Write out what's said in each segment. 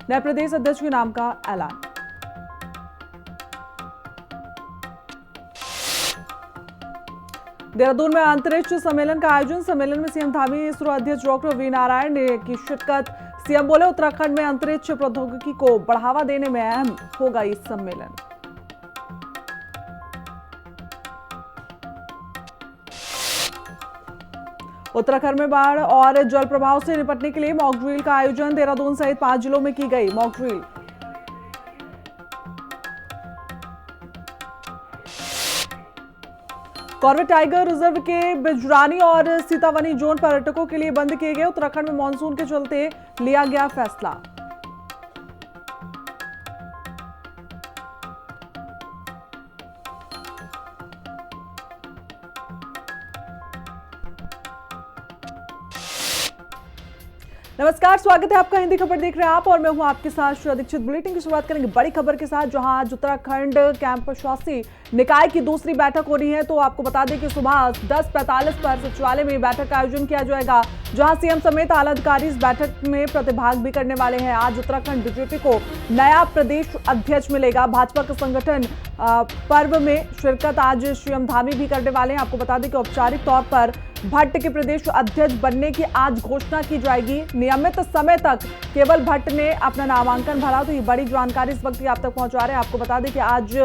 नए प्रदेश अध्यक्ष के नाम का ऐलान। देहरादून में अंतरिक्ष सम्मेलन का आयोजन। सम्मेलन में सीएम धामी, इसरो अध्यक्ष डॉक्टर वी नारायण ने की शिरकत। सीएम बोले, उत्तराखंड में अंतरिक्ष प्रौद्योगिकी को बढ़ावा देने में अहम होगा इस सम्मेलन। उत्तराखंड में बाढ़ और जल प्रभाव से निपटने के लिए मॉक ड्रिल का आयोजन। देहरादून सहित 5 जिलों में की गई mock drill. Corbett tiger reserve के बिजरानी और सीतावनी जोन पर्यटकों के लिए बंद किए गए। उत्तराखंड में मानसून के चलते लिया गया फैसला। नमस्कार, स्वागत है आपका। हिंदी खबर देख रहे हैं आप और मैं हूं आपके साथ श्री दीक्षित। बुलेटिन की शुरुआत करेंगे बड़ी खबर के साथ, जहां आज उत्तराखंड कैंप शासी निकाय की दूसरी बैठक हो रही है। तो आपको बता दें कि सुबह 10:45 पर सचिवालय में बैठक का आयोजन किया जाएगा, जहां सीएम समेत आला अधिकारी इस बैठक में प्रतिभाग भी करने वाले हैं। आज उत्तराखंड बीजेपी को नया प्रदेश अध्यक्ष मिलेगा। भाजपा के संगठन पर्व में शिरकत आज सीएम धामी भी करने वाले हैं। आपको बता दें कि औपचारिक तौर पर भट्ट के प्रदेश अध्यक्ष बनने की आज घोषणा की जाएगी। नियमित समय तक केवल भट्ट ने अपना नामांकन भरा। तो ये बड़ी जानकारी इस वक्त आप तक पहुंचा रहे हैं। आपको बता दें कि आज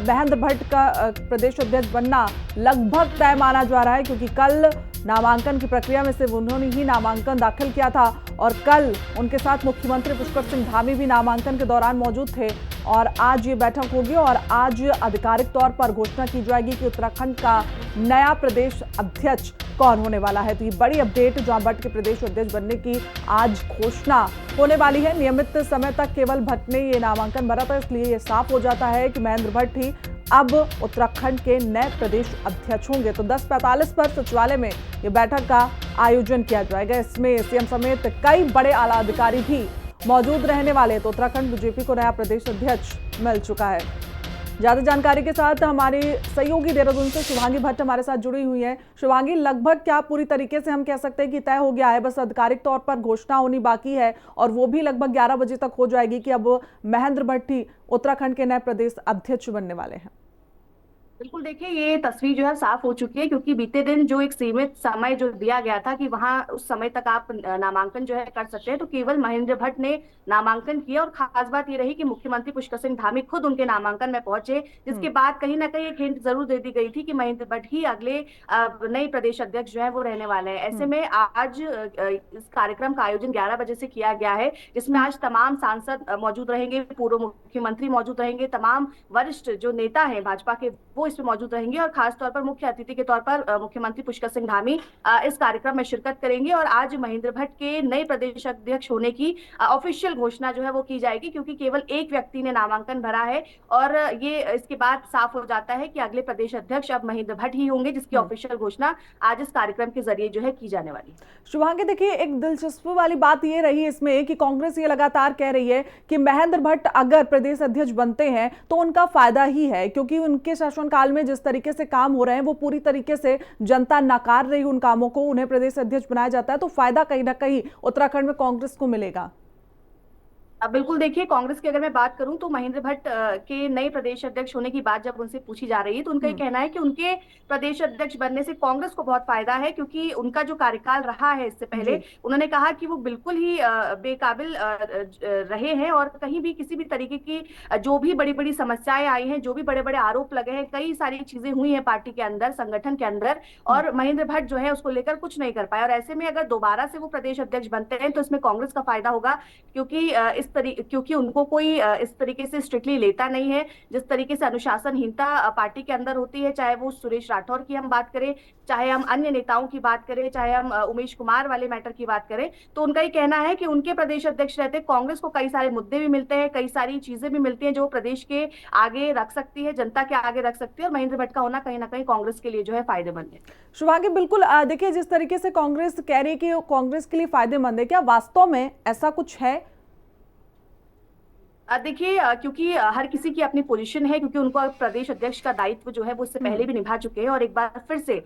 महेंद्र भट्ट का प्रदेश अध्यक्ष बनना लगभग तय माना जा रहा है, क्योंकि कल नामांकन की प्रक्रिया में सिर्फ उन्होंने ही नामांकन दाखिल किया था और कल उनके साथ मुख्यमंत्री पुष्कर सिंह धामी भी नामांकन के दौरान मौजूद थे। और आज ये बैठक होगी और आज आधिकारिक तौर पर घोषणा की जाएगी कि उत्तराखंड का नया प्रदेश अध्यक्ष कौन होने वाला है। तो ये बड़ी अपडेट, जहां भट्ट के प्रदेश अध्यक्ष बनने की आज घोषणा होने वाली है। नियमित समय तक केवल भट्ट ने ये नामांकन भरा था, इसलिए ये साफ हो जाता है कि महेंद्र भट्ट ही अब उत्तराखंड के नए प्रदेश अध्यक्ष होंगे। तो 10:45 पर सचिवालय में ये बैठक का आयोजन किया जाएगा। इसमें सीएम समेत कई बड़े आला अधिकारी भी मौजूद रहने वाले। तो उत्तराखंड बीजेपी को नया प्रदेश अध्यक्ष मिल चुका है। ज्यादा जानकारी के साथ हमारी सहयोगी देहरादून से शुभांगी भट्ट हमारे साथ जुड़ी हुई हैं। शुभांगी, लगभग क्या पूरी तरीके से हम कह सकते हैं कि तय हो गया है, बस आधिकारिक तौर पर घोषणा होनी बाकी है और वो भी लगभग 11 बजे तक हो जाएगी कि अब महेंद्र भट्ट ही उत्तराखंड के नए प्रदेश अध्यक्ष बनने वाले हैं? बिल्कुल, देखिए ये तस्वीर जो है साफ हो चुकी है, क्योंकि बीते दिन जो एक सीमित समय जो दिया गया था कि वहां उस समय तक आप नामांकन जो है कर सकते हैं, तो केवल महेंद्र भट्ट ने नामांकन किया। और खास बात ये रही कि मुख्यमंत्री पुष्कर सिंह धामी खुद उनके नामांकन में पहुंचे, जिसके बाद कहीं ना कहीं एक हिंट जरूर दे दी गई थी कि महेंद्र भट्ट ही अगले नए प्रदेश अध्यक्ष जो है वो रहने वाले हैं। ऐसे में आज इस कार्यक्रम का आयोजन 11 बजे से किया गया है, जिसमें आज तमाम सांसद मौजूद रहेंगे, पूर्व मुख्यमंत्री मौजूद रहेंगे, तमाम वरिष्ठ जो नेता हैं भाजपा के वो इसमें मौजूद रहेंगे और खास तौर पर मुख्य अतिथि के तौर पर मुख्यमंत्री पुष्कर सिंह धामी इस कार्यक्रम में शिरकत करेंगे। और आज महेंद्र भट्ट के नए प्रदेश अध्यक्ष होने की ऑफिशियल घोषणा जो है वो की जाएगी, क्योंकि केवल एक व्यक्ति ने नामांकन भरा है और ये इसके बाद साफ हो जाता है कि अगले प्रदेश अध्यक्ष अब महेंद्र भट्ट ही होंगे, जिसकी ऑफिशियल घोषणा आज इस कार्यक्रम के जरिए जो है की जाने वाली। शुभांगी, देखिए एक दिलचस्प वाली बात ये रही इसमें कि कांग्रेस ये लगातार कह रही है कि महेंद्र भट्ट अगर प्रदेश अध्यक्ष बनते हैं तो उनका फायदा ही है, क्योंकि उनके शासनकाल में जिस तरीके से काम हो रहे हैं वो पूरी तरीके से जनता नकार रही उन कामों को। उन्हें प्रदेश अध्यक्ष बनाया जाता है तो फायदा कहीं ना कहीं उत्तराखंड में कांग्रेस को मिलेगा। बिल्कुल, देखिए कांग्रेस की अगर मैं बात करूं तो महेंद्र भट्ट के नए प्रदेश अध्यक्ष होने की बात जब उनसे पूछी जा रही है तो उनका ये कहना है कि उनके प्रदेश अध्यक्ष बनने से कांग्रेस को बहुत फायदा है, क्योंकि उनका जो कार्यकाल रहा है इससे पहले उन्होंने कहा कि वो बिल्कुल ही बेकाबिल रहे हैं और कहीं भी किसी भी तरीके की जो भी बड़ी बड़ी समस्याएं आई हैं, जो भी बड़े बड़े आरोप लगे हैं, कई सारी चीजें हुई हैं पार्टी के अंदर, संगठन के अंदर, और महेंद्र भट्ट जो है उसको लेकर कुछ नहीं कर पाए। और ऐसे में अगर दोबारा से वो प्रदेश अध्यक्ष बनते हैं तो इसमें कांग्रेस का फायदा होगा, क्योंकि उनको कोई इस तरीके से स्ट्रिक्टली लेता नहीं है। जिस तरीके से अनुशासनहीनता पार्टी के अंदर होती है, चाहे वो सुरेश राठौर की हम बात करें, चाहे हम अन्य नेताओं की बात करें, चाहे हम उमेश कुमार वाले मैटर की बात करें, तो उनका ये कहना है कि उनके प्रदेश अध्यक्ष रहते कांग्रेस को कई सारे मुद्दे भी मिलते हैं, कई सारी चीजें भी मिलती हैं जो प्रदेश के आगे रख सकती है, जनता के आगे रख सकती है, और महेंद्र भट्ट का होना कहीं ना कहीं कांग्रेस के लिए जो है फायदेमंद है। शुभांगी, बिल्कुल देखिए जिस तरीके से कांग्रेस कह रही है कि कांग्रेस के लिए फायदेमंद है, क्या वास्तव में ऐसा कुछ है? देखिए, क्योंकि हर किसी की अपनी पोजीशन है, क्योंकि उनको प्रदेश अध्यक्ष का दायित्व जो है वो इससे पहले भी निभा चुके हैं और एक बार फिर से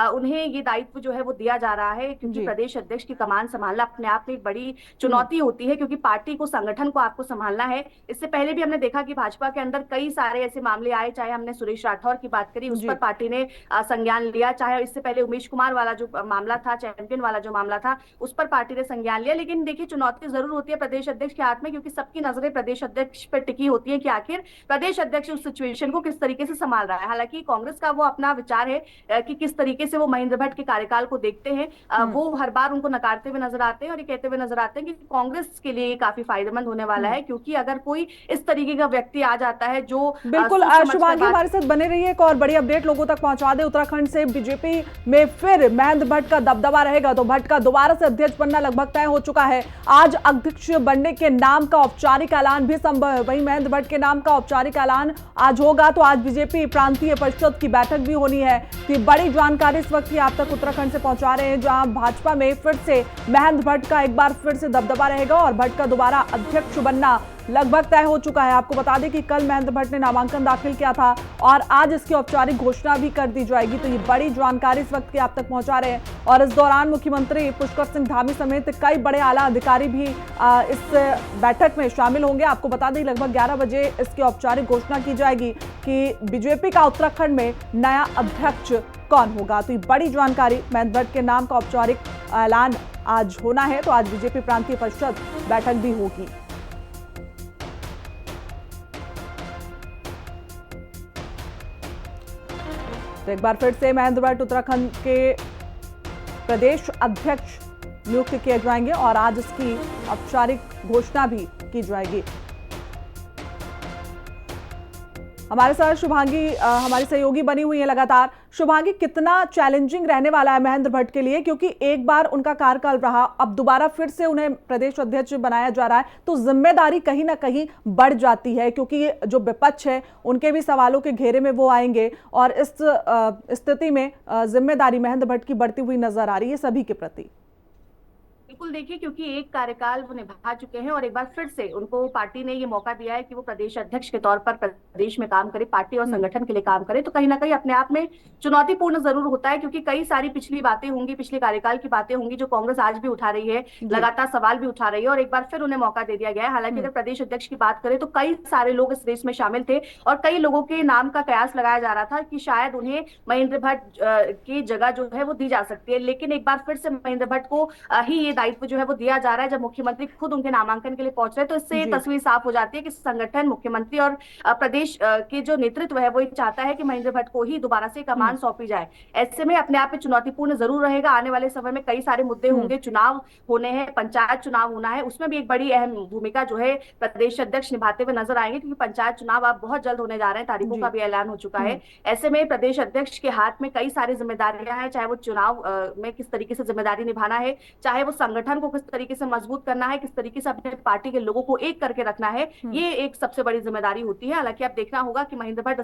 उन्हें ये दायित्व जो है वो दिया जा रहा है, क्योंकि जी। प्रदेश अध्यक्ष की कमान संभालना अपने आप में एक बड़ी हम्म। चुनौती होती है, क्योंकि पार्टी को, संगठन को आपको संभालना है। इससे पहले भी हमने देखा कि भाजपा के अंदर कई सारे ऐसे मामले आए, चाहे हमने सुरेश राठौर की बात करी, उस पर जी। पार्टी ने संज्ञान लिया, चाहे इससे पहले उमेश कुमार वाला जो मामला था, चैंपियन वाला जो मामला था, उस पर पार्टी ने संज्ञान लिया। लेकिन देखिए, चुनौती जरूर होती है प्रदेश अध्यक्ष के हाथ में, क्योंकि सबकी नजरें प्रदेश अध्यक्ष पर टिकी होती है कि आखिर प्रदेश अध्यक्ष उस सिचुएशन को किस तरीके से संभाल रहा है। हालांकि कांग्रेस का वो अपना विचार है कि किस तरीके से वो महेंद्र भट्ट के कार्यकाल को देखते हैं। वो हर बार उनको नकारते हुए नजर आते हैं और ये कहते हुए नजर आते हैं कि कांग्रेस के लिए ये काफी फायदेमंद होने वाला है, क्योंकि अगर कोई इस तरीके का व्यक्ति आ जाता है जो बिल्कुल। सोच समझ कर शुभांगी हमारे साथ बने रहिए, एक और बड़ी अपडेट लोगों तक पहुंचा दे। उत्तराखंड से बीजेपी में फिर महेंद्र भट्ट का दबदबा रहेगा, तो भट्ट का दोबारा से अध्यक्ष बनना लगभग तय हो चुका है। आज अध्यक्ष बनने के नाम का औपचारिक ऐलान भी संभव है। वहीं महेंद्र भट्ट के नाम का औपचारिक ऐलान आज होगा, तो आज बीजेपी प्रांतीय परिषद की बैठक भी होनी है। तो बड़ी जानकारी इस वक्त आप तक उत्तराखंड से पहुंचा रहे हैं, जहां भाजपा में फिर से महेंद्र भट्ट का एक बार फिर से दबदबा रहेगा और भट्ट का दोबारा अध्यक्ष बनना लगभग तय हो चुका है। आपको बता दें कि कल महेंद्र भट्ट ने नामांकन दाखिल किया था और आज इसकी औपचारिक घोषणा भी कर दी जाएगी। तो ये बड़ी जानकारी इस वक्त की आप तक पहुंचा रहे हैं। और इस दौरान मुख्यमंत्री पुष्कर सिंह धामी समेत कई बड़े आला अधिकारी भी इस बैठक में शामिल होंगे। आपको बता दें लगभग 11 बजे इसकी औपचारिक घोषणा की जाएगी कि बीजेपी का उत्तराखंड में नया अध्यक्ष कौन होगा। तो ये बड़ी जानकारी, महेंद्र भट्ट के नाम का औपचारिक ऐलान आज होना है, तो आज बीजेपी प्रांतीय परिषद बैठक भी होगी। तो एक बार फिर से महेंद्र भट्ट उत्तराखंड के प्रदेश अध्यक्ष नियुक्त किए जाएंगे और आज इसकी औपचारिक घोषणा भी की जाएगी। हमारे साथ शुभांगी हमारी सहयोगी बनी हुई है लगातार। शुभांगी, कितना चैलेंजिंग रहने वाला है महेंद्र भट्ट के लिए, क्योंकि एक बार उनका कार्यकाल रहा, अब दोबारा फिर से उन्हें प्रदेश अध्यक्ष बनाया जा रहा है, तो जिम्मेदारी कहीं ना कहीं बढ़ जाती है, क्योंकि जो विपक्ष है उनके भी सवालों के घेरे में वो आएंगे और इस स्थिति में जिम्मेदारी महेंद्र भट्ट की बढ़ती हुई नजर आ रही है सभी के प्रति। बिल्कुल, देखिए, क्योंकि एक कार्यकाल वो निभा चुके हैं और एक बार फिर से उनको पार्टी ने ये मौका दिया है कि वो प्रदेश अध्यक्ष के तौर पर प्रदेश में काम करे, पार्टी और संगठन के लिए काम करे। तो कहीं ना कहीं अपने आप में चुनौतीपूर्ण जरूर होता है, क्योंकि कई सारी पिछली बातें होंगी, पिछले कार्यकाल की बातें होंगी जो कांग्रेस आज भी उठा रही है, लगातार सवाल भी उठा रही है और एक बार फिर उन्हें मौका दे दिया गया है। हालांकि अगर प्रदेश अध्यक्ष की बात करें तो कई सारे लोग इस रेस में शामिल थे और कई लोगों के नाम का कयास लगाया जा रहा था कि शायद उन्हें महेंद्र भट्ट की जगह जो है वो दी जा सकती है। लेकिन एक बार फिर से महेंद्र भट्ट को ही ये दायित्व जो है वो दिया जा रहा है। जब मुख्यमंत्री खुद उनके नामांकन के लिए पहुंच रहे हैं, तो इससे तस्वीर साफ हो जाती है कि संगठन, मुख्यमंत्री और प्रदेश के जो नेतृत्व है वो चाहता है कि महेंद्र भट्ट को ही दोबारा से कमान सौंपी जाए। ऐसे में अपने आप में चुनौतीपूर्ण जरूर रहेगा। आने वाले समय में कई सारे मुद्दे होंगे, चुनाव होने हैं, पंचायत चुनाव होना है, उसमें भी एक बड़ी अहम भूमिका जो है प्रदेश अध्यक्ष निभाते हुए नजर आएंगे, क्योंकि पंचायत चुनाव अब बहुत जल्द होने जा रहे हैं, तारीखों का भी ऐलान हो चुका है। ऐसे में प्रदेश अध्यक्ष के हाथ में कई सारी जिम्मेदारियां हैं, चाहे वो चुनाव में किस तरीके से जिम्मेदारी निभाना है, चाहे वो संगठन को किस तरीके से मजबूत करना है, किस तरीके से अपने पार्टी के लोगों को एक करके रखना है, ये एक सबसे बड़ी जिम्मेदारी होती है। हालांकि अब देखना होगा कि महेंद्र भट्ट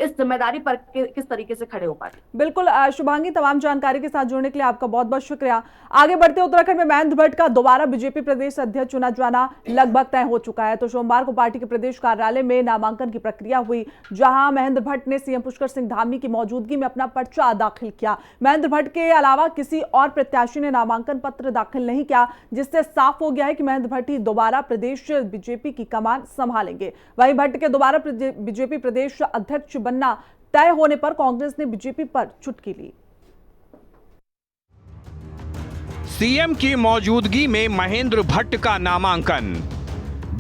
इस जिम्मेदारी पर किस तरीके से खड़े हो पाते। बिल्कुल शुभांगी, तमाम जानकारी के साथ जुड़ने के लिए आपका बहुत बहुत शुक्रिया। आगे बढ़ते उत्तराखंड में महेंद्र भट्ट का दोबारा बीजेपी प्रदेश अध्यक्ष चुना जाना लगभग तय हो चुका है। तो सोमवार को पार्टी के प्रदेश कार्यालय में नामांकन की प्रक्रिया हुई, जहां महेंद्र भट्ट ने सीएम पुष्कर सिंह धामी की मौजूदगी में अपना पर्चा दाखिल किया। महेंद्र भट्ट के अलावा किसी और प्रत्याशी ने नामांकन पत्र दाखिल नहीं किया, जिससे साफ हो गया है कि महेंद्र भट्ट ही दोबारा प्रदेश बीजेपी की कमान संभालेंगे। वहीं भट्ट के दोबारा बीजेपी प्रदेश अध्यक्ष बनना तय होने पर कांग्रेस ने बीजेपी पर चुटकी ली। सीएम की मौजूदगी में महेंद्र भट्ट का नामांकन,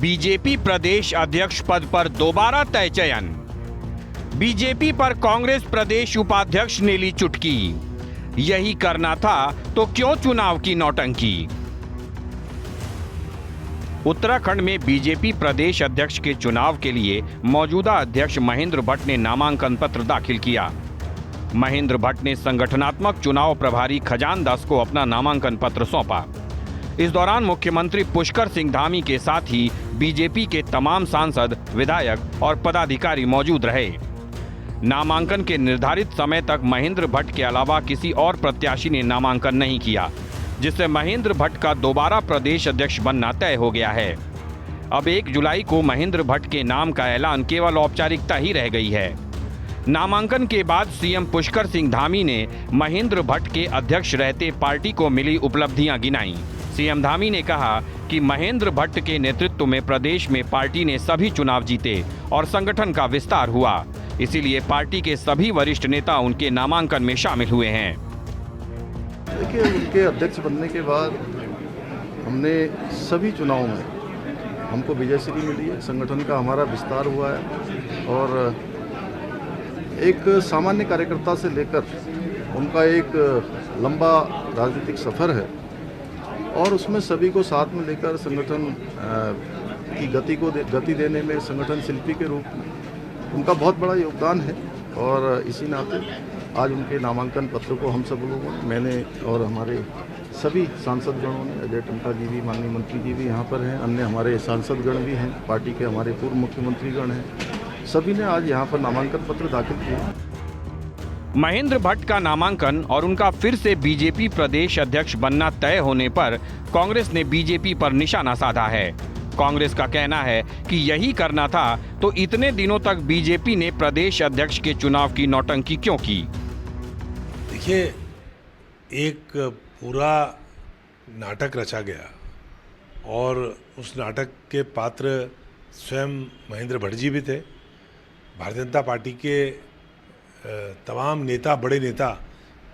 बीजेपी प्रदेश अध्यक्ष पद पर दोबारा तय चयन। बीजेपी पर कांग्रेस प्रदेश उपाध्यक्ष ने ली चुटकी, यही करना था तो क्यों चुनाव की नौटंकी। उत्तराखंड में बीजेपी प्रदेश अध्यक्ष के चुनाव के लिए मौजूदा अध्यक्ष महेंद्र भट्ट ने नामांकन पत्र दाखिल किया। महेंद्र भट्ट ने संगठनात्मक चुनाव प्रभारी खजान दास को अपना नामांकन पत्र सौंपा। इस दौरान मुख्यमंत्री पुष्कर सिंह धामी के साथ ही बीजेपी के तमाम सांसद, विधायक और पदाधिकारी मौजूद रहे। नामांकन के निर्धारित समय तक महेंद्र भट्ट के अलावा किसी और प्रत्याशी ने नामांकन नहीं किया, जिससे महेंद्र भट्ट का दोबारा प्रदेश अध्यक्ष बनना तय हो गया है। अब 1 जुलाई को महेंद्र भट्ट के नाम का ऐलान केवल औपचारिकता ही रह गई है। नामांकन के बाद सीएम पुष्कर सिंह धामी ने महेंद्र भट्ट के अध्यक्ष रहते पार्टी को मिली उपलब्धियां गिनाई। सीएम धामी ने कहा कि महेंद्र भट्ट के नेतृत्व में प्रदेश में पार्टी ने सभी चुनाव जीते और संगठन का विस्तार हुआ, इसीलिए पार्टी के सभी वरिष्ठ नेता उनके नामांकन में शामिल हुए हैं। देखिए, उनके अध्यक्ष बनने के बाद हमने सभी चुनावों में हमको विजयश्री मिली है, संगठन का हमारा विस्तार हुआ है और एक सामान्य कार्यकर्ता से लेकर उनका एक लंबा राजनीतिक सफ़र है और उसमें सभी को साथ में लेकर संगठन की गति देने में संगठन शिल्पी के रूप में उनका बहुत बड़ा योगदान है और इसी नाते आज उनके नामांकन पत्र को हम सब लोगों ने, मैंने और हमारे सभी सांसदगणों ने, अजय टंका जी भी, माननीय मंत्री जी भी यहाँ पर हैं, अन्य हमारे सांसदगण भी हैं, पार्टी के हमारे पूर्व मुख्यमंत्रीगण हैं, सभी ने आज यहाँ पर नामांकन पत्र दाखिल किया। महेंद्र भट्ट का नामांकन और उनका फिर से बीजेपी प्रदेश अध्यक्ष बनना तय होने पर कांग्रेस ने बीजेपी पर निशाना साधा है। कांग्रेस का कहना है कि यही करना था तो इतने दिनों तक बीजेपी ने प्रदेश अध्यक्ष के चुनाव की नौटंकी क्यों की। देखिए, एक पूरा नाटक रचा गया और उस नाटक के पात्र स्वयं महेंद्र भट्ट जी भी थे। भारतीय जनता पार्टी के तमाम नेता, बड़े नेता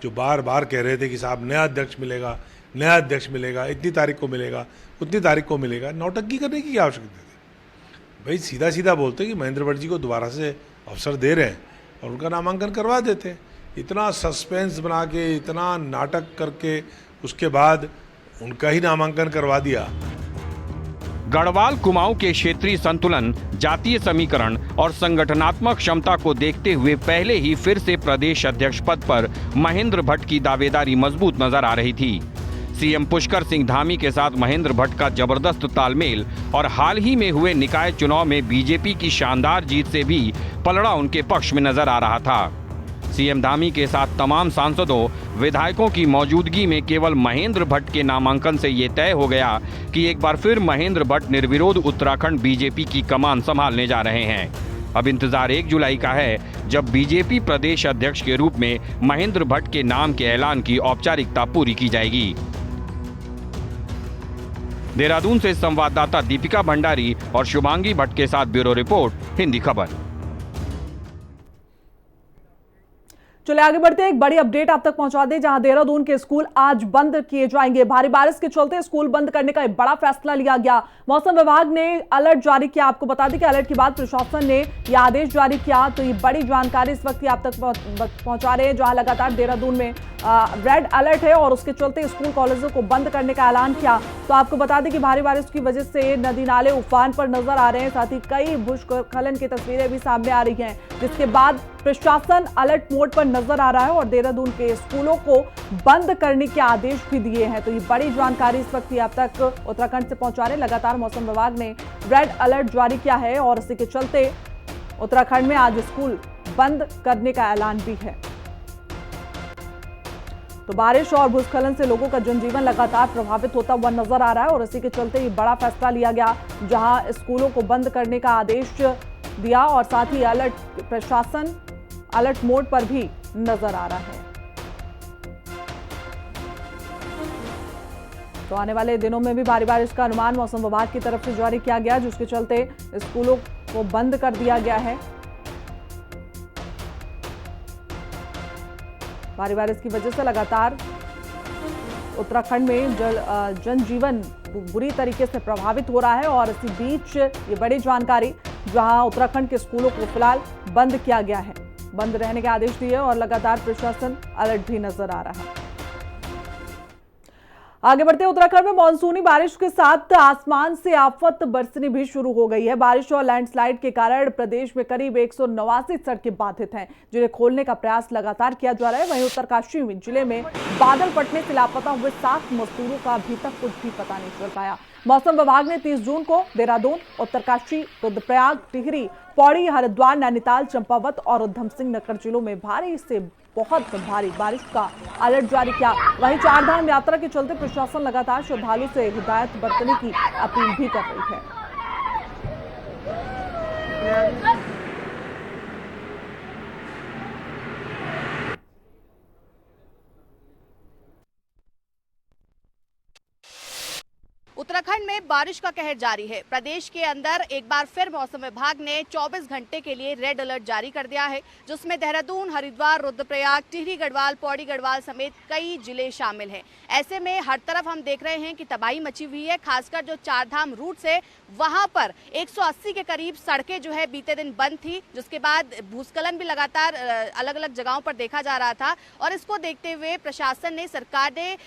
जो बार बार कह रहे थे कि साहब नया अध्यक्ष मिलेगा, नया अध्यक्ष मिलेगा, इतनी तारीख को मिलेगा, उतनी तारीख को मिलेगा, नौटंकी करने की क्या आवश्यकता थी। भाई सीधा सीधा बोलते कि महेंद्र भट्ट जी को दोबारा से अवसर दे रहे हैं और उनका नामांकन करवा देते। इतना सस्पेंस बना के, इतना नाटक करके उसके बाद उनका ही नामांकन करवा दिया। गढ़वाल कुमाऊं के क्षेत्रीय संतुलन, जातीय समीकरण और संगठनात्मक क्षमता को देखते हुए पहले ही फिर से प्रदेश अध्यक्ष पद पर महेंद्र भट्ट की दावेदारी मजबूत नजर आ रही थी। सीएम पुष्कर सिंह धामी के साथ महेंद्र भट्ट का जबरदस्त तालमेल और हाल ही में हुए निकाय चुनाव में बीजेपी की शानदार जीत से भी पलड़ा उनके पक्ष में नजर आ रहा था। सीएम धामी के साथ तमाम सांसदों, विधायकों की मौजूदगी में केवल महेंद्र भट्ट के नामांकन से ये तय हो गया कि एक बार फिर महेंद्र भट्ट निर्विरोध उत्तराखंड बीजेपी की कमान संभालने जा रहे हैं। अब इंतजार 1 जुलाई का है जब बीजेपी प्रदेश अध्यक्ष के रूप में महेंद्र भट्ट के नाम के ऐलान की औपचारिकता पूरी की जाएगी। देहरादून से संवाददाता दीपिका भंडारी और शुभांगी भट्ट के साथ ब्यूरो रिपोर्ट, हिंदी खबर। चलिए आगे बढ़ते हैं, एक बड़ी अपडेट आप तक पहुंचा दें, जहां देहरादून के स्कूल आज बंद किए जाएंगे। भारी बारिश के चलते स्कूल बंद करने का एक बड़ा फैसला लिया गया। मौसम विभाग ने अलर्ट जारी किया। आपको बता दें कि अलर्ट के बाद प्रशासन ने यह आदेश जारी किया। तो ये बड़ी जानकारी इस वक्त आप तक पहुंचा रहे हैं, जहां लगातार देहरादून में रेड अलर्ट है और उसके चलते स्कूल कॉलेजों को बंद करने का ऐलान किया। तो आपको बता दें कि भारी बारिश की वजह से नदी नाले उफान पर नजर आ रहे हैं, साथ ही कई भूस्खलन की तस्वीरें भी सामने आ रही हैं, जिसके बाद प्रशासन अलर्ट मोड पर नजर आ रहा है और देहरादून के स्कूलों को बंद करने के आदेश भी दिए हैं। तो ये बड़ी जानकारी इस वक्त आप तक उत्तराखंड से पहुंचा रहे हैं। लगातार मौसम विभाग ने रेड अलर्ट जारी किया है और इसी के चलते उत्तराखंड में आज स्कूल बंद करने का ऐलान भी है। तो बारिश और भूस्खलन से लोगों का जनजीवन लगातार प्रभावित होता हुआ नजर आ रहा है और इसी के चलते ये बड़ा फैसला लिया गया, जहां स्कूलों को बंद करने का आदेश दिया और साथ ही अलर्ट, प्रशासन अलर्ट मोड पर भी नजर आ रहा है। तो आने वाले दिनों में भी भारी बारिश का अनुमान मौसम विभाग की तरफ से जारी किया गया, जिसके चलते स्कूलों को बंद कर दिया गया है। भारी बारिश की वजह से लगातार उत्तराखंड में जनजीवन बुरी तरीके से प्रभावित हो रहा है और इसी बीच ये बड़ी जानकारी, जहां उत्तराखंड के स्कूलों को फिलहाल बंद किया गया है, बंद रहने के आदेश दिए और लगातार प्रशासन अलर्ट भी नजर आ रहा है। आगे बढ़ते उत्तराखंड में मानसूनी बारिश के साथ आसमान से आफत बरसनी भी शुरू हो गई है। बारिश और लैंडस्लाइड के कारण प्रदेश में करीब 189 सड़कें बाधित हैं, जिन्हें खोलने का प्रयास लगातार किया जा रहा है। वहीं उत्तरकाशी जिले में बादल फटने से लापता हुए 7 मजदूरों का अभी तक कुछ भी पता नहीं चल पाया। मौसम विभाग ने 30 जून को देहरादून, उत्तरकाशी, रुद्रप्रयाग, टिहरी, पौड़ी, हरिद्वार, नैनीताल, चंपावत और उधम सिंह नगर जिलों में भारी से बहुत भारी बारिश का अलर्ट जारी किया। वहीं चारधाम यात्रा के चलते प्रशासन लगातार श्रद्धालु से हिदायत बरतने की अपील भी कर रही है। में बारिश का कहर जारी है। प्रदेश के अंदर एक बार फिर मौसम विभाग ने 24 घंटे के लिए रेड अलर्ट जारी कर दिया है, जिसमें देहरादून, हरिद्वार, रुद्रप्रयाग, टिहरी गढ़वाल, पौड़ी गढ़वाल समेत कई जिले शामिल हैं। ऐसे में हर तरफ हम देख रहे हैं कि तबाही मची हुई है। खासकर जो चारधाम रूट से वहां पर 180 के करीब सड़कें जो है बीते दिन बंद थी, जिसके बाद भूस्खलन भी लगातार अलग अलग जगहों पर देखा जा रहा था। और इसको देखते हुए प्रशासन ने, सरकार ने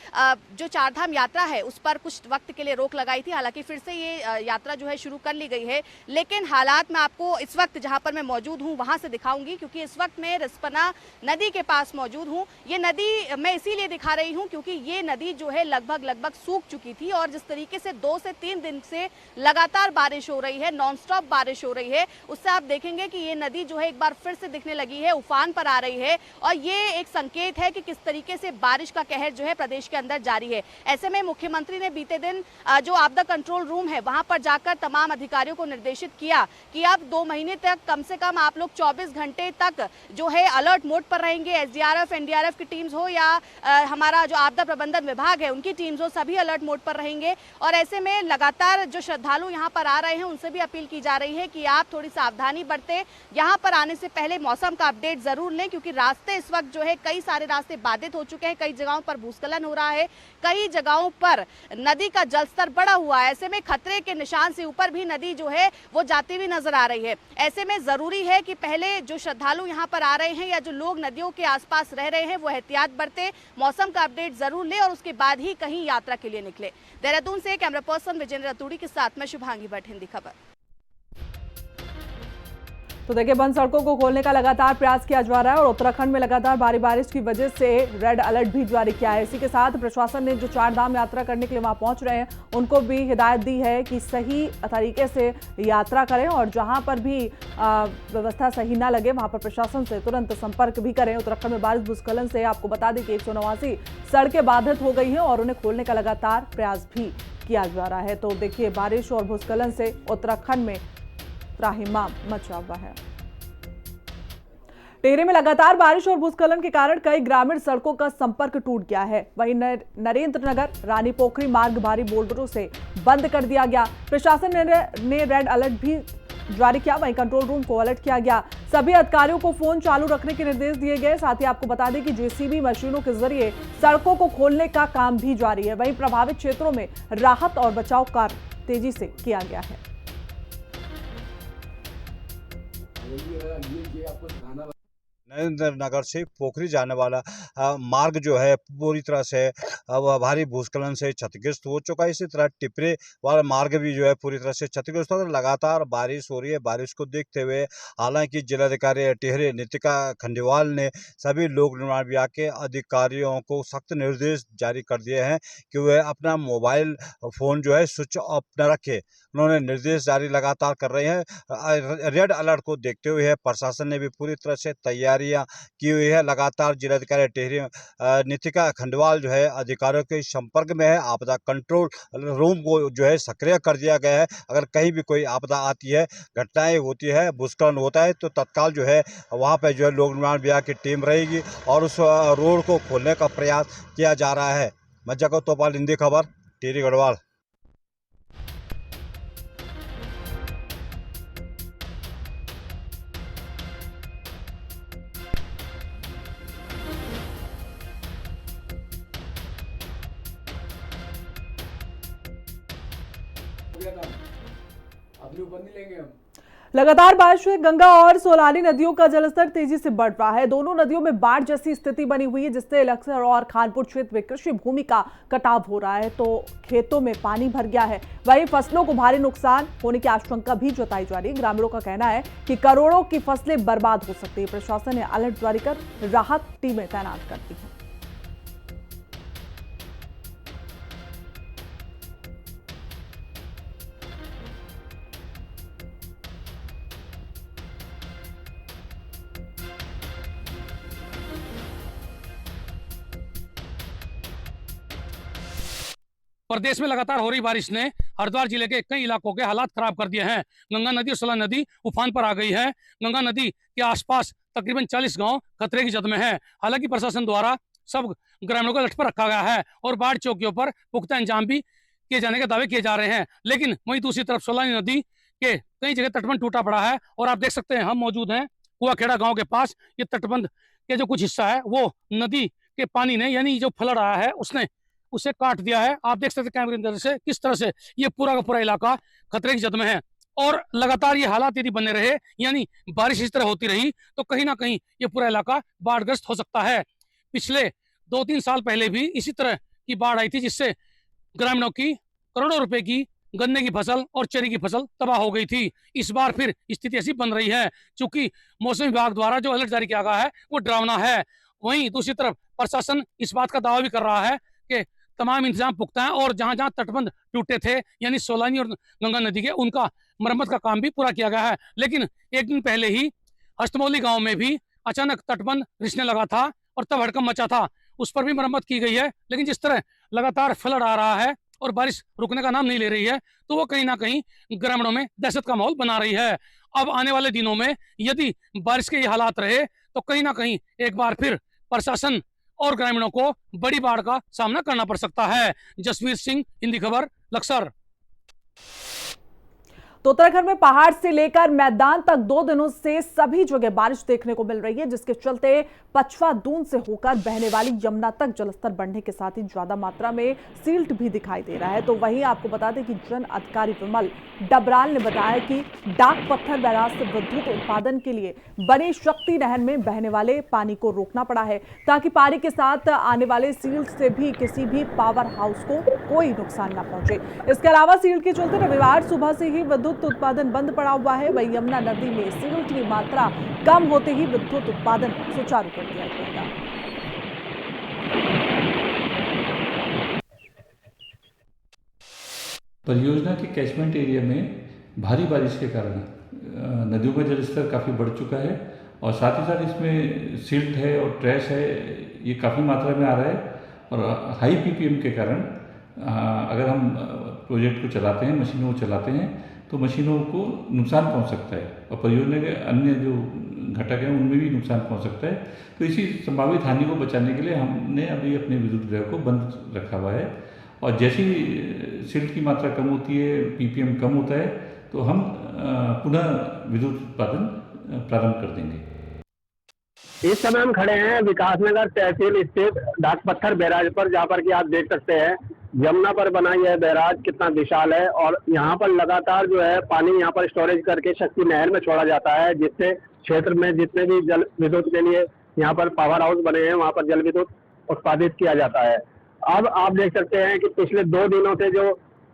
जो चारधाम यात्रा है उस पर कुछ वक्त के लिए रोक लगाई थी। हालांकि फिर से ये यात्रा जो है शुरू कर ली गई है, लेकिन हालात मैं आपको इस वक्त जहां पर मैं मौजूद हूं वहां से दिखाऊंगी, क्योंकि इस वक्त मैं रिस्पना नदी के पास मौजूद हूं। ये नदी मैं इसीलिए दिखा रही हूं क्योंकि ये नदी जो है लगभग सूख चुकी थी, और जिस तरीके से 2 से 3 दिन से लगातार बारिश हो रही है, नॉन स्टॉप बारिश हो रही है, उससे आप देखेंगे कि ये नदी जो है एक बार फिर से दिखने लगी है, उफान पर आ रही है। और ये एक संकेत है कि किस तरीके से बारिश का कहर जो है प्रदेश के अंदर जारी है। ऐसे में मुख्यमंत्री ने बीते दिन जो आपदा कंट्रोल रूम है वहां पर जाकर तमाम अधिकारियों को निर्देशित किया कि अब 2 महीने तक कम से कम आप लोग 24 घंटे तक जो है अलर्ट मोड पर रहेंगे। एसडीआरएफ, एनडीआरएफ की टीम्स हो या हमारा जो आपदा प्रबंधन विभाग है उनकी टीम्स हो, सभी अलर्ट मोड पर रहेंगे। और ऐसे में लगातार जो श्रद्धालु यहाँ पर आ रहे हैं उनसे भी अपील की जा रही है कि आप थोड़ी सावधानी बरतें। यहाँ पर आने से पहले मौसम का अपडेट जरूर लें, क्योंकि रास्ते इस वक्त जो है कई सारे रास्ते बाधित हो चुके हैं, कई जगहों पर भूस्खलन हो रहा है, कई जगहों पर नदी का जलस्तर बढ़ा हुआ है। ऐसे में खतरे के निशान से ऊपर भी नदी जो है वो जाती हुई नजर आ रही है। ऐसे में जरूरी है कि पहले जो श्रद्धालु यहाँ पर आ रहे हैं या जो लोग नदियों के आसपास रह रहे हैं वो एहतियात बरते, मौसम का अपडेट जरूर ले और उसके बाद ही कहीं यात्रा के लिए निकले। देहरादून से कैमरा पर्सन विजेंद्र रतूड़ी के साथ मैं शुभांगी भट्ट, हिंदी खबर। तो देखिए, बंद सड़कों को खोलने का लगातार प्रयास किया जा रहा है और उत्तराखंड में लगातार भारी बारिश की वजह से रेड अलर्ट भी जारी किया है। इसी के साथ प्रशासन ने जो चारधाम यात्रा करने के लिए वहां पहुंच रहे हैं उनको भी हिदायत दी है कि सही तरीके से यात्रा करें और जहां पर भी व्यवस्था सही ना लगे वहां पर प्रशासन से तुरंत संपर्क भी करें। उत्तराखंड में बारिश भूस्खलन से आपको बता दें कि 189 सड़कें बाधित हो गई हैं और उन्हें खोलने का लगातार प्रयास भी किया जा रहा है। तो देखिए, बारिश और भूस्खलन से उत्तराखंड में त्राहिमाम मचा हुआ है। टिहरी में लगातार बारिश और भूस्खलन के कारण कई ग्रामीण सड़कों का संपर्क टूट गया है। वहीं नरेंद्र नगर रानी पोखरी मार्ग भारी बोल्डरों से बंद कर दिया गया। प्रशासन ने रेड अलर्ट भी जारी किया, वहीं कंट्रोल रूम को अलर्ट किया गया। सभी अधिकारियों को फोन चालू रखने के निर्देश दिए गए। साथ ही आपको बता दें कि जेसीबी मशीनों के जरिए सड़कों को खोलने का काम भी जारी है। वहीं प्रभावित क्षेत्रों में राहत और बचाव कार्य तेजी से किया गया है। नरेंद्र नगर से पोखरी जाने वाला मार्ग जो है पूरी तरह से भारी भूस्खलन से क्षतिग्रस्त हो चुका है। इसी तरह टिपरे वाला मार्ग भी जो है पूरी तरह से क्षतिग्रस्त हो। लगातार बारिश हो रही है। बारिश को देखते हुए हालांकि जिलाधिकारी टिहरी नितिका खंडेवाल ने सभी लोक निर्माण विभाग के अधिकारियों को सख्त निर्देश जारी कर दिए हैं कि वे अपना मोबाइल फ़ोन जो है स्विच ऑफ न रखें। उन्होंने निर्देश जारी लगातार कर रहे हैं। रेड अलर्ट को देखते हुए प्रशासन ने भी पूरी तरह से तैयारियां की हुई है। लगातार जिलाधिकारी टिहरी नितिका खंडेवाल जो है अधिकारियों के संपर्क में है। आपदा कंट्रोल रूम को जो है सक्रिय कर दिया गया है। अगर कहीं भी कोई आपदा आती है, घटनाएं होती है, भूस्खलन होता है, तो तत्काल जो है वहाँ पर जो है लोक निर्माण विभाग की टीम रहेगी और उस रोड को खोलने का प्रयास किया जा रहा है। मज्जा तोपाल, हिंदी खबर, टिहरी गढ़वाल। लगातार बारिश से गंगा और सोलानी नदियों का जलस्तर तेजी से बढ़ रहा है। दोनों नदियों में बाढ़ जैसी स्थिति बनी हुई है, जिससे लक्सर और खानपुर क्षेत्र में कृषि भूमि का कटाव हो रहा है, तो खेतों में पानी भर गया है। वहीं फसलों को भारी नुकसान होने की आशंका भी जताई जा रही है। ग्रामीणों का कहना है कि करोड़ों की फसलें बर्बाद हो सकती है। प्रशासन ने अलर्ट जारी कर राहत टीमें तैनात कर दी है। प्रदेश में लगातार हो रही बारिश ने हरिद्वार जिले के कई इलाकों के हालात खराब कर दिए हैं। गंगा नदी और सोलह नदी उफान पर आ गई है। गंगा नदी के आसपास तकरीबन 40 गांव खतरे की जद में हैं। हालांकि प्रशासन द्वारा सब ग्रामीणों को अलर्ट पर रखा गया है और बाढ़ चौकियों पर पुख्ता इंतजाम भी किए जाने के दावे किए जा रहे हैं। लेकिन वहीं दूसरी तरफ सोलानी नदी के कई जगह तटबंध टूटा पड़ा है और आप देख सकते हैं हम मौजूद हैं कुआखेड़ा गांव के पास। ये तटबंध के जो कुछ हिस्सा है वो नदी के पानी ने यानी जो फ्लड आया है उसने उसे काट दिया है। आप देख सकते हैं कैमरे अंदर से किस तरह से ये पूरा का पूरा इलाका खतरे की जद में है और लगातार ये हालात यदि बने रहे यानी बारिश इस तरह होती रही तो कहीं ना कहीं ये पूरा इलाका बाढ़ग्रस्त हो सकता है। पिछले 2-3 साल पहले भी इसी तरह की बाढ़ आई थी जिससे ग्रामीणों की करोड़ों रुपए की गन्ने की फसल और चेरी की फसल तबाह हो गई थी। इस बार फिर स्थिति ऐसी बन रही है क्योंकि मौसम विभाग द्वारा जो अलर्ट जारी किया गया है वो डरावना है। वहीं दूसरी तरफ प्रशासन इस बात का दावा भी कर रहा है कि तमाम इंतजाम पुख्ता है और जहां जहां तटबंध टूटे थे यानी सोलानी और गंगा नदी के उनका मरम्मत का काम भी पूरा किया गया है। लेकिन एक दिन पहले ही हस्तमौली गांव में भी अचानक तटबंध रिसने लगा था और तब हड़कंप मचा था। उस पर भी मरम्मत की गई है। लेकिन जिस तरह लगातार फ्लड आ रहा है और बारिश रुकने का नाम नहीं ले रही है तो वो कहीं ना कहीं ग्रामीणों में दहशत का माहौल बना रही है। अब आने वाले दिनों में यदि बारिश के ये हालात रहे तो कहीं ना कहीं एक बार फिर प्रशासन और ग्रामीणों को बड़ी बाढ़ का सामना करना पड़ सकता है। जसवीर सिंह, हिंदी खबर, लक्सर। तो उत्तराखंड में पहाड़ से लेकर मैदान तक 2 दिनों से सभी जगह बारिश देखने को मिल रही है, जिसके चलते पचवा दून से होकर बहने वाली यमुना तक जलस्तर बढ़ने के साथ ही ज्यादा मात्रा में सील्ट भी दिखाई दे रहा है। तो वहीं आपको बता दें कि जन अधिकारी विमल डबराल ने बताया कि डाक पत्थर बैराज से विद्युत उत्पादन के लिए बनी शक्ति नहर में बहने वाले पानी को रोकना पड़ा है ताकि पानी के साथ आने वाले सील्ट से भी किसी भी पावर हाउस को कोई नुकसान न पहुंचे। इसके अलावा सील्ट के चलते रविवार सुबह से ही विद्युत उत्पादन बंद पड़ा हुआ है। वहीं यमुना नदी में सील्ट की मात्रा कम होते ही विद्युत उत्पादन सुचारू कर दिया जाएगा। परियोजना के कैचमेंट एरिया में भारी बारिश के कारण नदियों का जलस्तर काफ़ी बढ़ चुका है और साथ ही साथ इसमें सिल्ट है और ट्रैश है, ये काफ़ी मात्रा में आ रहा है और हाई पीपीएम के कारण अगर हम प्रोजेक्ट को चलाते हैं, मशीनों को चलाते हैं तो मशीनों को नुकसान पहुंच सकता है और परियोजना के अन्य जो घटक हैं उनमें भी नुकसान पहुंच सकता है। तो इसी संभावित हानि को बचाने के लिए हमने अभी अपने विद्युत गृह को बंद रखा हुआ है और जैसी सिल्ट की मात्रा कम होती है, पीपीएम कम होता है तो हम पुनः विद्युत उत्पादन प्रारंभ कर देंगे। इस समय हम खड़े हैं विकासनगर तहसील स्थित डाक पत्थर बैराज पर, जहाँ पर कि आप देख सकते हैं यमुना पर बना यह बैराज कितना विशाल है और यहाँ पर लगातार जो है पानी यहाँ पर स्टोरेज करके शक्ति नहर में छोड़ा जाता है, जिससे क्षेत्र में जितने भी जल विद्युत के लिए यहाँ पर पावर हाउस बने हैं वहाँ पर जल विद्युत उत्पादित किया जाता है। अब आप देख सकते हैं कि पिछले 2 दिनों से जो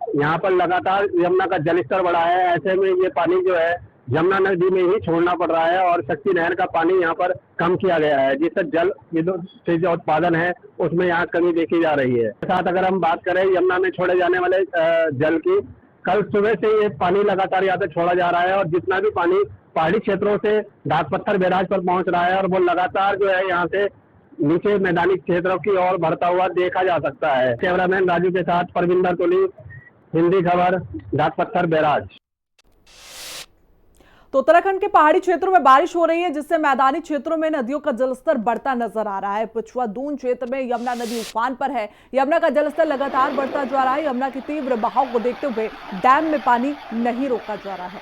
यहाँ पर लगातार यमुना का जलस्तर बढ़ा है, ऐसे में ये पानी जो है यमुना नदी में ही छोड़ना पड़ रहा है और शक्ति नहर का पानी यहाँ पर कम किया गया है, जिससे जल विद्युत से जो उत्पादन है उसमें यहाँ कमी देखी जा रही है। साथ अगर हम बात करें यमुना में छोड़े जाने वाले जल की, कल सुबह से ये पानी लगातार यहाँ पे छोड़ा जा रहा है और जितना भी पानी पहाड़ी क्षेत्रों से डाक पत्थर बैराज पर पहुंच रहा है और वो लगातार जो है यहाँ से नीचे मैदानी क्षेत्रों की ओर बढ़ता हुआ देखा जा सकता है। कैमरामैन राजू के साथ परविंदर कोहली, हिंदी खबर, डाक पत्थर बैराज। तो उत्तराखंड के पहाड़ी क्षेत्रों में बारिश हो रही है, जिससे मैदानी क्षेत्रों में नदियों का जलस्तर बढ़ता नजर आ रहा है। पचवा दून क्षेत्र में यमुना नदी उफान पर है। यमुना का जलस्तर लगातार बढ़ता जा रहा है। यमुना के तीव्र बहाव को देखते हुए डैम में पानी नहीं रोका जा रहा है।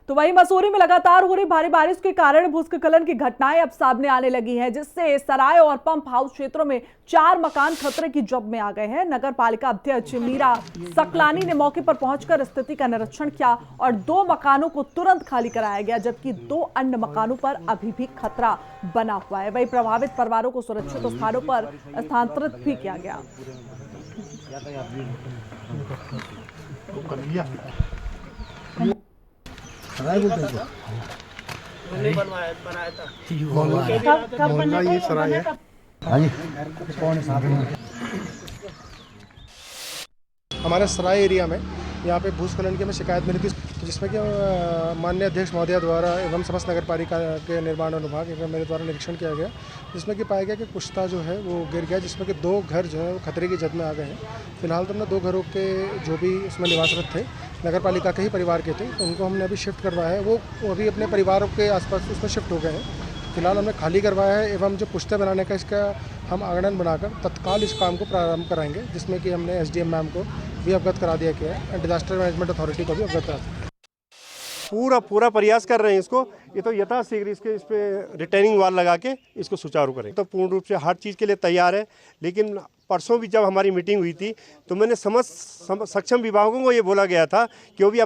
तो वहीं मसूरी में लगातार हो रही भारी बारिश के कारण भूस्खलन की घटनाएं अब सामने आने लगी हैं, जिससे सराय और पंप हाउस क्षेत्रों में 4 मकान खतरे की जद में आ गए हैं। नगर पालिका अध्यक्ष मीरा सकलानी ने मौके पर पहुंचकर स्थिति का निरीक्षण किया और 2 मकानों को तुरंत खाली कराया गया, जबकि 2 अन्य मकानों पर अभी भी खतरा बना हुआ है। वहीं प्रभावित परिवारों को सुरक्षित स्थानों पर स्थानांतरित भी किया गया। ये सराय है। हमारे सराय एरिया में यहाँ पे भूस्खलन की हमें शिकायत मिली थी, जिसमें कि माननीय अध्यक्ष महोदया द्वारा एवं समस्त नगर पालिका के निर्माण अनुभाग मेरे द्वारा निरीक्षण किया गया, जिसमें कि पाया गया कि पुश्ता जो है वो गिर गया, जिसमें कि 2 घर जो है वो खतरे की जद में आ गए हैं। फिलहाल तो हमने 2 घरों के जो भी उसमें निवासरत थे नगर पालिका के ही परिवार के थे, तो उनको हमने अभी शिफ्ट करवाया है। वो अभी अपने परिवारों के आसपास उसमें शिफ्ट हो गए हैं। फिलहाल हमने खाली करवाया है एवं जो पुश्ते बनाने का इसका हम आंगन बनाकर तत्काल इस काम को प्रारंभ कराएंगे, जिसमें कि हमने एसडीएम मैम को भी अवगत करा दिया गया है और डिजास्टर मैनेजमेंट अथॉरिटी को भी अवगत करा दिया। पूरा प्रयास कर रहे हैं इसको, ये तो यथाशीघ्र इस पे रिटेनिंग वाल लगा के इसको सुचारू करें। तो पूर्ण रूप से हर चीज़ के लिए तैयार है, लेकिन परसों भी जब हमारी मीटिंग हुई थी तो मैंने सक्षम विभागों को ये बोला गया था कि वो भी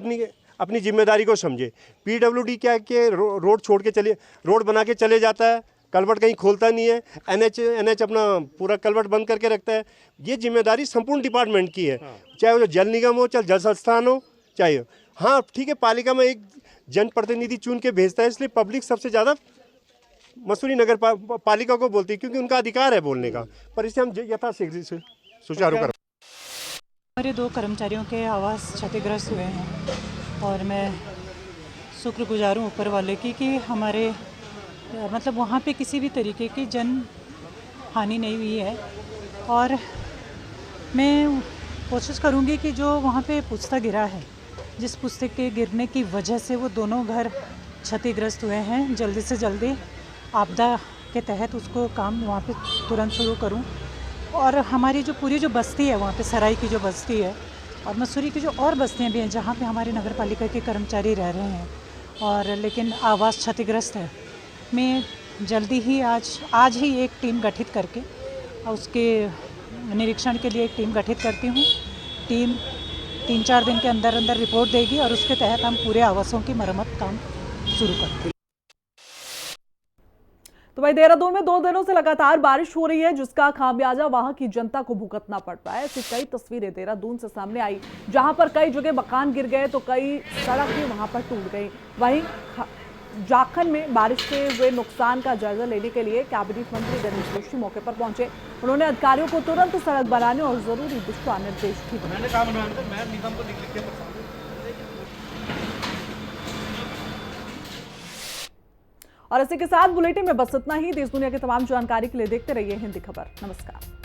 अपनी जिम्मेदारी को समझे। पीडब्ल्यूडी क्या के रोड बना के चले जाता है, कलवर्ट कहीं खोलता नहीं है, एनएच अपना पूरा कलवर्ट बंद करके रखता है। ये जिम्मेदारी संपूर्ण डिपार्टमेंट की है, चाहे वो जल निगम हो, चाहे जल संस्थान हो, चाहे हाँ ठीक है पालिका में एक जनप्रतिनिधि चुन के भेजता है, इसलिए पब्लिक सबसे ज़्यादा मसूरी नगर पालिका को बोलती है, क्योंकि उनका अधिकार है बोलने का। पर इसे हम यथाशीघ्र से सुचारू करें। हमारे 2 कर्मचारियों के आवास क्षतिग्रस्त हुए हैं और मैं शुक्रगुजार हूँ ऊपर वाले की कि हमारे मतलब वहाँ पे किसी भी तरीके की जन हानि नहीं हुई है। और मैं कोशिश करूँगी कि जो वहाँ पे पुश्ता गिरा है, जिस पुश्ते के गिरने की वजह से वो दोनों घर क्षतिग्रस्त हुए हैं, जल्दी से जल्दी आपदा के तहत उसको काम वहाँ पे तुरंत शुरू करूँ। और हमारी जो पूरी जो बस्ती है वहाँ पे सराय की जो बस्ती है और मसूरी की जो और बस्तियाँ भी हैं जहाँ पे हमारे नगर पालिका के कर्मचारी रह रहे हैं और लेकिन आवास क्षतिग्रस्त है, मैं जल्दी ही आज ही एक टीम गठित करके उसके निरीक्षण के लिए एक टीम गठित करती हूँ। टीम 3-4 दिन के अंदर रिपोर्ट देगी और उसके तहत हम पूरे आवासों की मरम्मत काम शुरू करेंगे। तो भाई देहरादून में 2 दिनों से लगातार बारिश हो रही है, जिसका खामियाजा वहां की जनता को भुगतना पड़ रहा है। ऐसी कई तस्वीरें देहरादून से सामने आई, जहां पर कई जगह मकान गिर गए तो कई सड़क भी वहां पर टूट गई। वहीं झारखंड में बारिश से हुए नुकसान का जायजा लेने के लिए कैबिनेट मंत्री गणेश जोशी मौके पर पहुंचे। उन्होंने अधिकारियों को तुरंत सड़क बनाने और जरूरी दिशा निर्देश भी दिए। और इसी के साथ बुलेटिन में बस इतना ही। देश दुनिया की तमाम जानकारी के लिए देखते रहिए हिंदी खबर। नमस्कार।